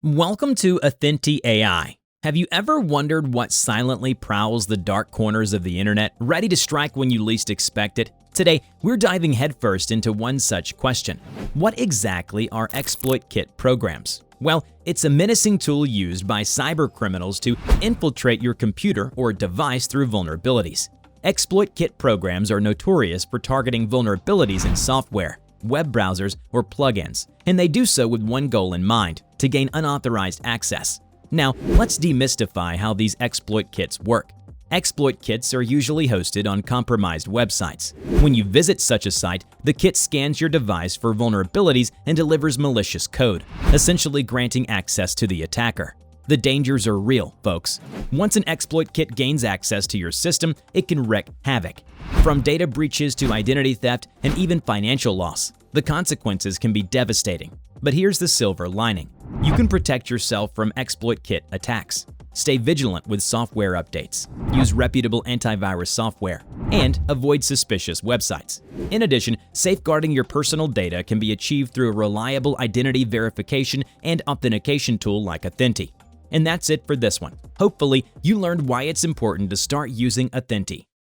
Welcome to Athenty AI. Have you ever wondered what silently prowls the dark corners of the internet, ready to strike when you least expect it? Today, we're diving headfirst into one such question. What exactly are exploit kit programs? Well, it's a menacing tool used by cybercriminals to infiltrate your computer or device through vulnerabilities. Exploit kit programs are notorious for targeting vulnerabilities in software, web browsers, or plugins, and they do so with one goal in mind: to gain unauthorized access. Now, let's demystify how these exploit kits work. Exploit kits are usually hosted on compromised websites. When you visit such a site, the kit scans your device for vulnerabilities and delivers malicious code, essentially granting access to the attacker. The dangers are real, folks. Once an exploit kit gains access to your system, it can wreak havoc. From data breaches to identity theft and even financial loss, the consequences can be devastating. But here's the silver lining. You can protect yourself from exploit kit attacks. Stay vigilant with software updates, use reputable antivirus software, and avoid suspicious websites. In addition, safeguarding your personal data can be achieved through a reliable identity verification and authentication tool like Athenty. And that's it for this one. Hopefully, you learned why it's important to start using Athenty.